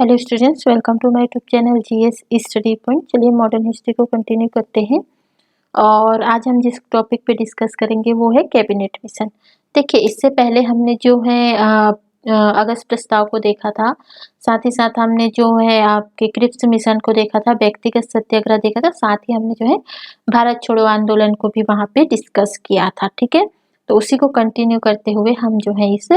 Hello students, welcome to my YouTube channel GS study point. चलिए modern history को continue करते हैं और आज हम जिस टॉपिक पे डिस्कस करेंगे वो है कैबिनेट मिशन। देखिए, इससे पहले हमने जो है अगस्त प्रस्ताव को देखा था, साथ ही साथ हमने जो है आपके क्रिप्स मिशन को देखा था, व्यक्तिगत सत्याग्रह देखा था, साथ ही हमने जो है भारत छोड़ो आंदोलन को भी वहाँ पे डिस्कस किया था। ठीक है, तो उसी को कंटिन्यू करते हुए हम जो है इस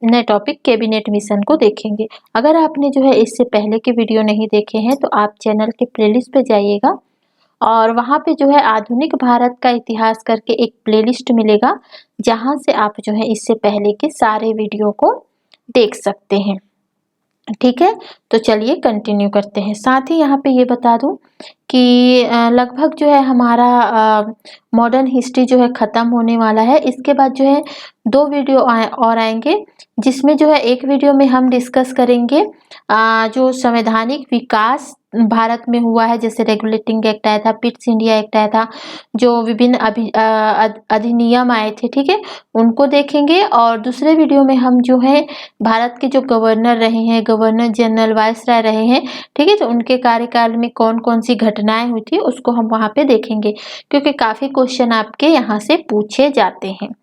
नए टॉपिक कैबिनेट मिशन को देखेंगे। अगर आपने जो है इससे पहले के वीडियो नहीं देखे हैं तो आप चैनल के प्लेलिस्ट पे जाइएगा और वहाँ पे जो है आधुनिक भारत का इतिहास करके एक प्लेलिस्ट मिलेगा, जहाँ से आप जो है इससे पहले के सारे वीडियो को देख सकते हैं। ठीक है, तो चलिए कंटिन्यू करते हैं। साथ ही यहाँ पे ये बता दूं कि लगभग जो है हमारा मॉडर्न हिस्ट्री जो है ख़त्म होने वाला है। इसके बाद जो है 2 वीडियो और आएंगे, जिसमें जो है एक वीडियो में हम डिस्कस करेंगे जो संवैधानिक विकास भारत में हुआ है, जैसे रेगुलेटिंग एक्ट आया था, पिट्स इंडिया एक्ट आया था, जो विभिन्न अधिनियम आए थे। ठीक है, उनको देखेंगे। और दूसरे वीडियो में हम जो है भारत के जो गवर्नर रहे हैं, गवर्नर जनरल, वायसराय रहे हैं, ठीक है, तो उनके कार्यकाल में कौन कौन सी घटनाएं हुई थी उसको हम वहाँ पे देखेंगे, क्योंकि काफ़ी क्वेश्चन आपके यहाँ से पूछे जाते हैं।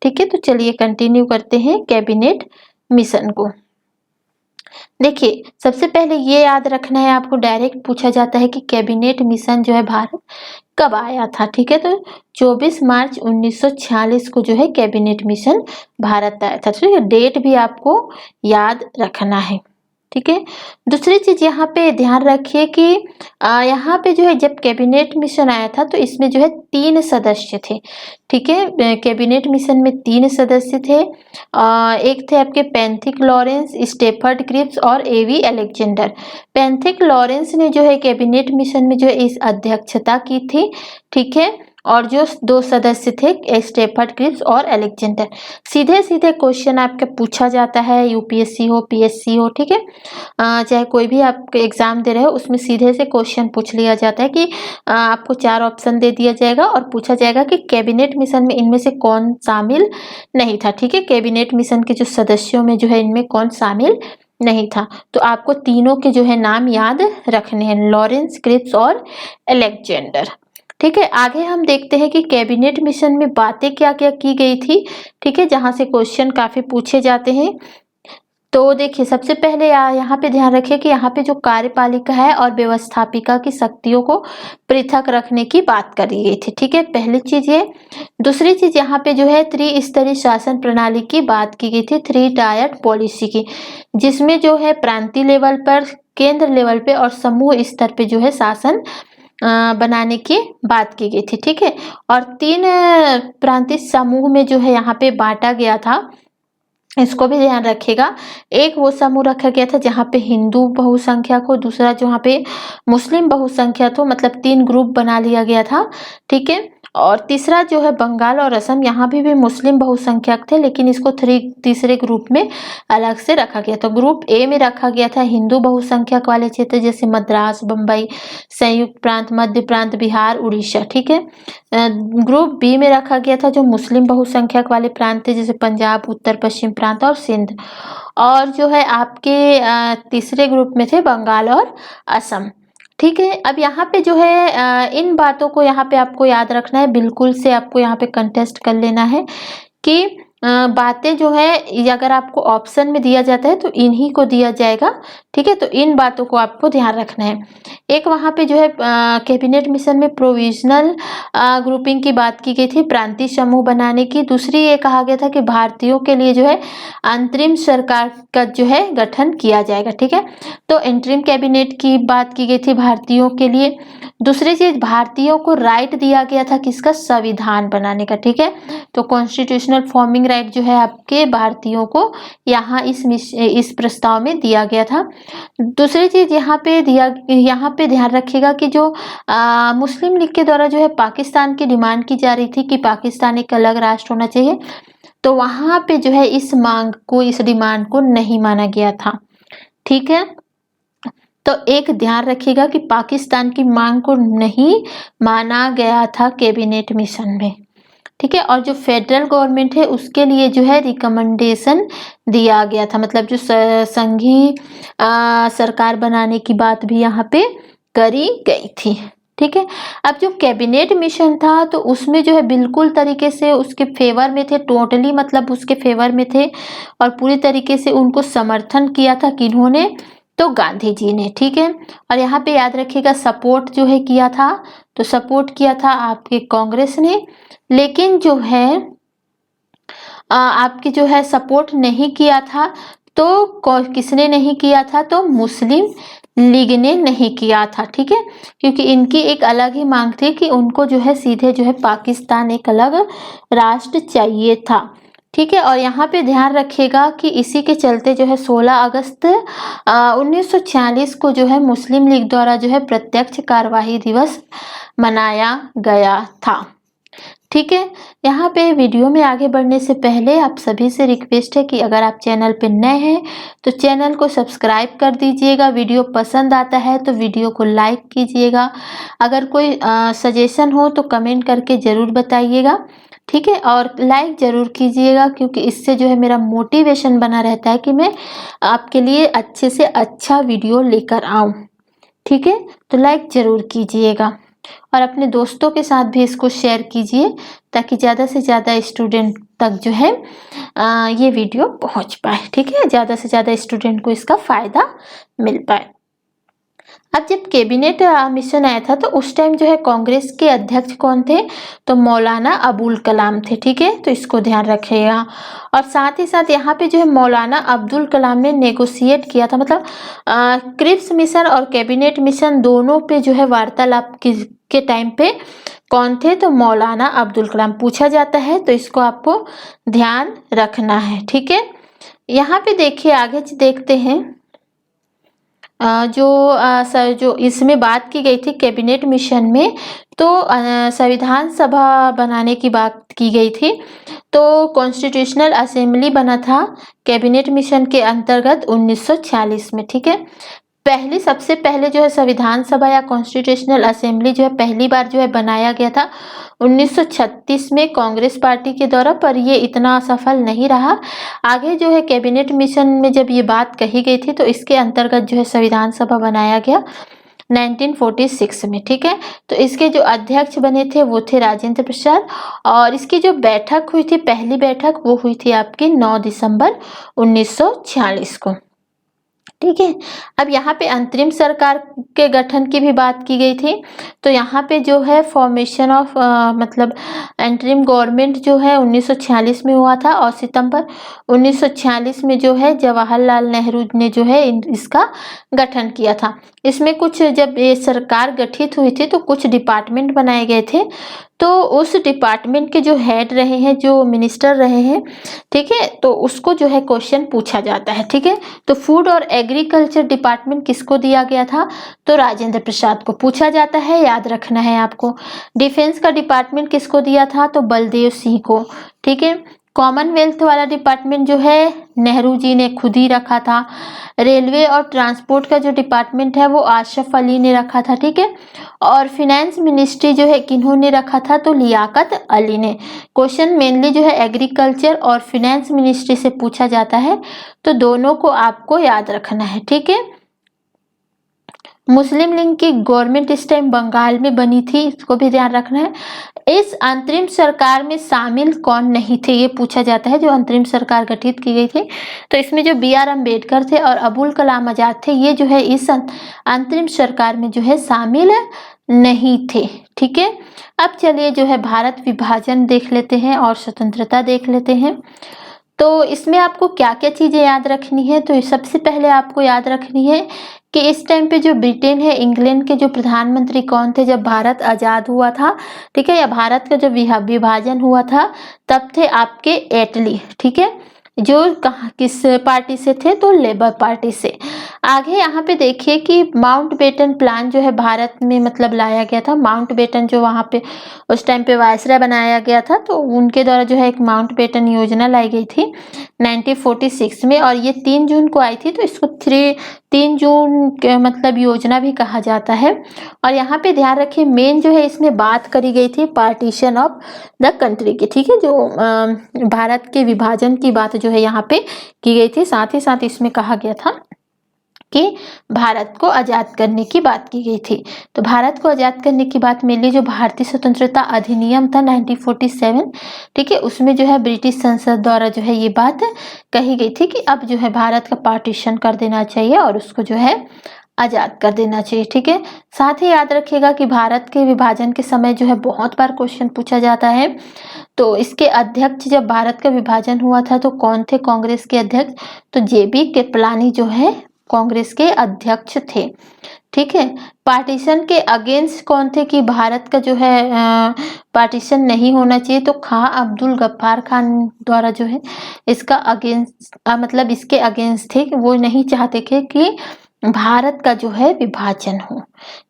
ठीक है, तो चलिए कंटिन्यू करते हैं कैबिनेट मिशन को। देखिए, सबसे पहले ये याद रखना है आपको, डायरेक्ट पूछा जाता है कि कैबिनेट मिशन जो है भारत कब आया था। ठीक है, तो 24 मार्च 1946 को जो है कैबिनेट मिशन भारत आया था। ठीक है, डेट भी आपको याद रखना है। ठीक है, दूसरी चीज यहाँ पे ध्यान रखिए कि यहाँ पे जो है जब कैबिनेट मिशन आया था तो इसमें जो है 3 सदस्य थे। ठीक है, कैबिनेट मिशन में 3 सदस्य थे। एक थे आपके पैंथिक लॉरेंस, स्टेफर्ड क्रिप्स और एवी अलेक्जेंडर। पैंथिक लॉरेंस ने जो है कैबिनेट मिशन में जो है इस अध्यक्षता की थी। ठीक है, और जो 2 सदस्य थे स्टेफर्ड क्रिप्स और अलेक्जेंडर। सीधे सीधे क्वेश्चन आपके पूछा जाता है, यूपीएससी हो, पीएससी हो, ठीक है, चाहे कोई भी आप एग्जाम दे रहे हो, उसमें सीधे से क्वेश्चन पूछ लिया जाता है कि आपको 4 ऑप्शन दे दिया जाएगा और पूछा जाएगा कि कैबिनेट मिशन में इनमें से कौन शामिल नहीं था। ठीक है, कैबिनेट मिशन के जो सदस्यों में जो है इनमें कौन शामिल नहीं था। तो आपको तीनों के जो है नाम याद रखने हैं, लॉरेंस, क्रिप्स और अलेक्जेंडर। ठीक है, आगे हम देखते हैं कि कैबिनेट मिशन में बातें क्या क्या की गई थी। ठीक है, जहां से क्वेश्चन काफी पूछे जाते हैं। तो देखिए, सबसे पहले यहाँ पे ध्यान रखिए कि यहाँ पे जो कार्यपालिका है और व्यवस्थापिका की शक्तियों को पृथक रखने की बात करी गई थी। ठीक है, पहली चीज ये। दूसरी चीज यहाँ पे जो है त्रिस्तरीय शासन प्रणाली की बात की गई थी, 3 टायर्ड पॉलिसी की, जिसमें जो है प्रांतीय लेवल पर, केंद्र लेवल पे और समूह स्तर पे जो है शासन बनाने की बात की गई थी। ठीक है, और 3 प्रांतीय समूह में जो है यहाँ पे बांटा गया था, इसको भी ध्यान रखिएगा। एक वो समूह रखा गया था जहाँ पे हिंदू बहुसंख्यक हो, दूसरा जहाँ पे मुस्लिम बहुसंख्यक हो, मतलब 3 ग्रुप बना लिया गया था। ठीक है, और तीसरा जो है बंगाल और असम, यहाँ भी मुस्लिम बहुसंख्यक थे, लेकिन इसको तीसरे ग्रुप में अलग से रखा गया। तो ग्रुप ए में रखा गया था हिंदू बहुसंख्यक वाले क्षेत्र, जैसे मद्रास, बम्बई, संयुक्त प्रांत, मध्य प्रांत, बिहार, उड़ीसा। ठीक है, ग्रुप बी में रखा गया था जो मुस्लिम बहुसंख्यक वाले प्रांत थे, जैसे पंजाब, उत्तर पश्चिम प्रांत और सिंध। और जो है आपके तीसरे ग्रुप में थे बंगाल और असम। ठीक है, अब यहाँ पे जो है इन बातों को यहाँ पे आपको याद रखना है, बिल्कुल से आपको यहाँ पे कंटेस्ट कर लेना है कि बातें जो है अगर आपको ऑप्शन में दिया जाता है तो इन्हीं को दिया जाएगा। ठीक है, तो इन बातों को आपको ध्यान रखना है। एक वहाँ पे जो है कैबिनेट मिशन में प्रोविजनल ग्रुपिंग की बात की गई थी, प्रांतीय समूह बनाने की। दूसरी ये कहा गया था कि भारतीयों के लिए जो है अंतरिम सरकार का जो है गठन किया जाएगा। ठीक है, तो इंटरिम कैबिनेट की बात की गई थी भारतीयों के लिए। दूसरी चीज, भारतीयों को राइट दिया गया था किसका, संविधान बनाने का। ठीक है, तो कॉन्स्टिट्यूशनल फॉर्मिंग राइट जो है आपके भारतीयों को यहाँ इस प्रस्ताव में दिया गया था। दूसरी चीज यहाँ पे ध्यान रखिएगा कि जो मुस्लिम लीग के द्वारा जो है पाकिस्तान की डिमांड की जा रही थी कि पाकिस्तान एक अलग राष्ट्र होना चाहिए, तो वहां पे जो है इस डिमांड को नहीं माना गया था। ठीक है, तो एक ध्यान रखिएगा कि पाकिस्तान की मांग को नहीं माना गया था कैबिनेट मिशन में। ठीक है। और जो फेडरल गवर्नमेंट है उसके लिए जो है रिकमेंडेशन दिया गया था, मतलब जो संघीय सरकार बनाने की बात भी यहाँ पे करी गई थी। ठीक है। अब जो कैबिनेट मिशन था तो उसमें जो है बिल्कुल तरीके से उसके फेवर में थे, टोटली मतलब उसके फेवर में थे और पूरी तरीके से उनको समर्थन किया था किन्होंने, तो गांधी जी ने। ठीक है। और यहाँ पे याद रखिएगा सपोर्ट जो है किया था, तो सपोर्ट किया था आपके कांग्रेस ने, लेकिन जो है आपकी जो है सपोर्ट नहीं किया था, तो किसने नहीं किया था, तो मुस्लिम लीग ने नहीं किया था। ठीक है। क्योंकि इनकी एक अलग ही मांग थी कि उनको जो है सीधे जो है पाकिस्तान एक अलग राष्ट्र चाहिए था। ठीक है। और यहाँ पे ध्यान रखिएगा कि इसी के चलते जो है 16 अगस्त 1946 को जो है मुस्लिम लीग द्वारा जो है प्रत्यक्ष कार्यवाही दिवस मनाया गया था। ठीक है। यहाँ पे वीडियो में आगे बढ़ने से पहले आप सभी से रिक्वेस्ट है कि अगर आप चैनल पे नए हैं तो चैनल को सब्सक्राइब कर दीजिएगा, वीडियो पसंद आता है तो वीडियो को लाइक कीजिएगा, अगर कोई सजेशन हो तो कमेंट करके ज़रूर बताइएगा। ठीक है। और लाइक ज़रूर कीजिएगा क्योंकि इससे जो है मेरा मोटिवेशन बना रहता है कि मैं आपके लिए अच्छे से अच्छा वीडियो लेकर आऊँ। ठीक है। तो लाइक ज़रूर कीजिएगा और अपने दोस्तों के साथ भी इसको शेयर कीजिए ताकि ज़्यादा से ज़्यादा स्टूडेंट तक जो है ये वीडियो पहुंच पाए। ठीक है। ज़्यादा से ज़्यादा स्टूडेंट को इसका फ़ायदा मिल पाए। अब जब कैबिनेट मिशन आया था तो उस टाइम जो है कांग्रेस के अध्यक्ष कौन थे, तो मौलाना अबुल कलाम थे। ठीक है। तो इसको ध्यान रखिएगा। और साथ ही साथ यहाँ पे जो है मौलाना अब्दुल कलाम ने नेगोशिएट किया था, मतलब क्रिप्स मिशन और कैबिनेट मिशन दोनों पे जो है वार्तालाप के टाइम पे कौन थे, तो मौलाना अब्दुल कलाम पूछा जाता है, तो इसको आपको ध्यान रखना है। ठीक है। यहाँ पे देखिए आगे देखते हैं जो इसमें बात की गई थी कैबिनेट मिशन में, तो संविधान सभा बनाने की बात की गई थी, तो कॉन्स्टिट्यूशनल असेंबली बना था कैबिनेट मिशन के अंतर्गत 1946 में। ठीक है। सबसे पहले जो है संविधान सभा या कॉन्स्टिट्यूशनल असेंबली जो है पहली बार जो है बनाया गया था 1936 में कांग्रेस पार्टी के द्वारा, पर ये इतना सफल नहीं रहा। आगे जो है कैबिनेट मिशन में जब ये बात कही गई थी तो इसके अंतर्गत जो है संविधान सभा बनाया गया 1946 में। ठीक है। तो इसके जो अध्यक्ष बने थे वो थे राजेंद्र प्रसाद, और इसकी जो बैठक हुई थी, पहली बैठक, वो हुई थी आपकी 9 दिसंबर 1946 को। ठीक है। अब यहाँ पे अंतरिम सरकार के गठन की भी बात की गई थी, तो यहाँ पे जो है फॉर्मेशन ऑफ मतलब अंतरिम गवर्नमेंट जो है 1946 में हुआ था, और सितंबर 1946 में जो है जवाहरलाल नेहरू ने जो है इसका गठन किया था। इसमें कुछ, जब ये सरकार गठित हुई थी तो कुछ डिपार्टमेंट बनाए गए थे, तो उस डिपार्टमेंट के जो हेड रहे हैं, जो मिनिस्टर रहे हैं, ठीक है, तो उसको जो है क्वेश्चन पूछा जाता है। ठीक है। तो फूड और एग्रीकल्चर डिपार्टमेंट किसको दिया गया था, तो राजेंद्र प्रसाद को पूछा जाता है, याद रखना है आपको। डिफेंस का डिपार्टमेंट किसको दिया था, तो बलदेव सिंह को। ठीक है। कॉमनवेल्थ वाला डिपार्टमेंट जो है नेहरू जी ने खुद ही रखा था। रेलवे और ट्रांसपोर्ट का जो डिपार्टमेंट है वो आशरफ अली ने रखा था। ठीक है। और फिनेंस मिनिस्ट्री जो है किन्होंने रखा था, तो लियाकत अली ने। क्वेश्चन मेनली जो है एग्रीकल्चर और फिनेंस मिनिस्ट्री से पूछा जाता है, तो दोनों को आपको याद रखना है। ठीक है। मुस्लिम लीग की गवर्नमेंट इस टाइम बंगाल में बनी थी, इसको भी ध्यान रखना है। इस अंतरिम सरकार में शामिल कौन नहीं थे, ये पूछा जाता है, जो अंतरिम सरकार गठित की गई थी। तो इसमें जो बी आर अम्बेडकर थे और अबुल कलाम आजाद थे, ये जो है इस अंतरिम सरकार में जो है शामिल नहीं थे। ठीक है। अब चलिए जो है भारत विभाजन देख लेते हैं और स्वतंत्रता देख लेते हैं। तो इसमें आपको क्या क्या चीज़ें याद रखनी है, तो सबसे पहले आपको याद रखनी है कि इस टाइम पे जो ब्रिटेन है, इंग्लैंड के जो प्रधानमंत्री कौन थे जब भारत आज़ाद हुआ था, ठीक है, या भारत का जो विभाजन हुआ था, तब थे आपके एटली। ठीक है। जो कहाँ किस पार्टी से थे, तो लेबर पार्टी से। आगे यहाँ पे देखिए कि माउंटबेटन प्लान जो है भारत में मतलब लाया गया था। माउंटबेटन जो वहाँ पे उस टाइम पे वायसराय बनाया गया था, तो उनके द्वारा जो है एक माउंटबेटन योजना लाई गई थी 1946 में, और ये 3 जून को आई थी, तो इसको 3 जून के मतलब योजना भी कहा जाता है। और यहाँ पे ध्यान रखिए मेन जो है इसमें बात करी गई थी पार्टीशन ऑफ द कंट्री की, ठीक है, जो भारत के विभाजन की बात जो है यहाँ पे की गई थी। साथ ही साथ इसमें कहा गया था कि भारत को आज़ाद करने की बात की गई थी। तो भारत को आज़ाद करने की बात मेनली जो भारतीय स्वतंत्रता अधिनियम था 1947, ठीक है, उसमें जो है ब्रिटिश संसद द्वारा जो है ये बात कही गई थी कि अब जो है भारत का पार्टीशन कर देना चाहिए और उसको जो है आज़ाद कर देना चाहिए, ठीक है। साथ ही याद रखिएगा कि भारत के विभाजन के समय जो है बहुत बार क्वेश्चन पूछा जाता है। तो इसके अध्यक्ष, जब भारत का विभाजन हुआ था तो कौन थे कांग्रेस के अध्यक्ष? तो जेबी कृपलानी जो है कांग्रेस के अध्यक्ष थे, ठीक है। पार्टीशन के अगेंस्ट कौन थे कि भारत का जो है पार्टीशन नहीं होना चाहिए? तो खां अब्दुल गफ्फार खान द्वारा जो है इसका अगेंस्ट मतलब इसके अगेंस्ट थे कि वो नहीं चाहते थे कि भारत का जो है विभाजन हो,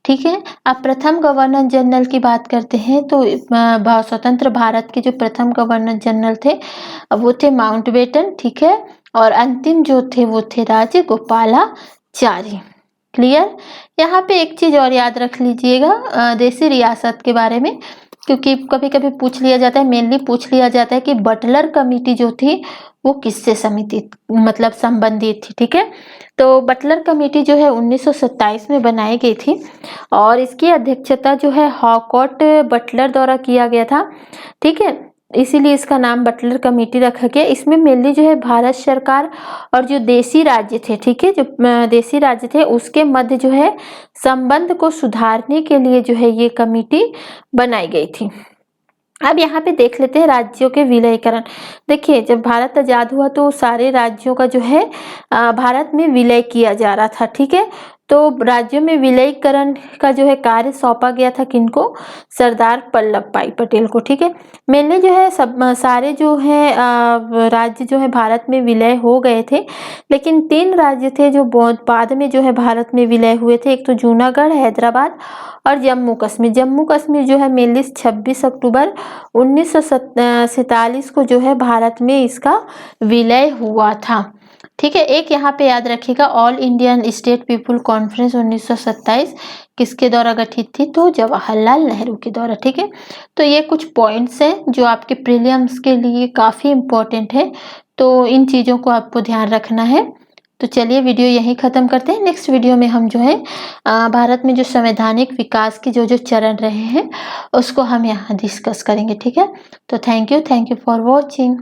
ठीक है। अब प्रथम गवर्नर जनरल की बात करते हैं, तो स्वतंत्र भारत के जो प्रथम गवर्नर जनरल थे वो थे माउंटबेटन, ठीक है। और अंतिम जो थे वो थे राजगोपालाचारी। क्लियर? यहाँ पे एक चीज और याद रख लीजिएगा देशी रियासत के बारे में, क्योंकि कभी कभी पूछ लिया जाता है, मेनली पूछ लिया जाता है कि बटलर कमेटी जो थी वो किससे समिति मतलब संबंधित थी, ठीक है। तो बटलर कमेटी जो है 1927 में बनाई गई थी और इसकी अध्यक्षता जो है हॉकॉट बटलर द्वारा किया गया था, ठीक है। इसीलिए इसका नाम बटलर कमेटी रखा गया। इसमें मेनली जो है भारत सरकार और जो देशी राज्य थे, ठीक है, जो देशी राज्य थे उसके मध्य जो है संबंध को सुधारने के लिए जो है ये कमेटी बनाई गई थी। अब यहाँ पे देख लेते हैं राज्यों के विलयीकरण। देखिए जब भारत आजाद हुआ तो सारे राज्यों का जो है भारत में विलय किया जा रहा था, ठीक है। तो राज्यों में विलयीकरण का जो है कार्य सौंपा गया था किनको? सरदार वल्लभ भाई पटेल को, ठीक है। मेनली जो है सब सारे जो है राज्य जो है भारत में विलय हो गए थे, लेकिन 3 राज्य थे जो बहुत बाद में जो है भारत में विलय हुए थे। एक तो जूनागढ़, हैदराबाद और जम्मू कश्मीर। जम्मू कश्मीर जो है मेनली 26 अक्टूबर 1947 को जो है भारत में इसका विलय हुआ था, ठीक है। एक यहाँ पे याद रखिएगा all Indian state people conference 1927 किसके द्वारा गठित थी? तो जवाहरलाल नेहरू के द्वारा, ठीक है। तो ये कुछ पॉइंट्स हैं जो आपके प्रीलिम्स के लिए काफ़ी इम्पोर्टेंट है, तो इन चीज़ों को आपको ध्यान रखना है। तो चलिए वीडियो यहीं ख़त्म करते हैं। नेक्स्ट वीडियो में हम जो है भारत में जो संवैधानिक विकास के जो चरण रहे हैं उसको हम यहाँ डिस्कस करेंगे, ठीक है। तो थैंक यू फॉर वॉचिंग।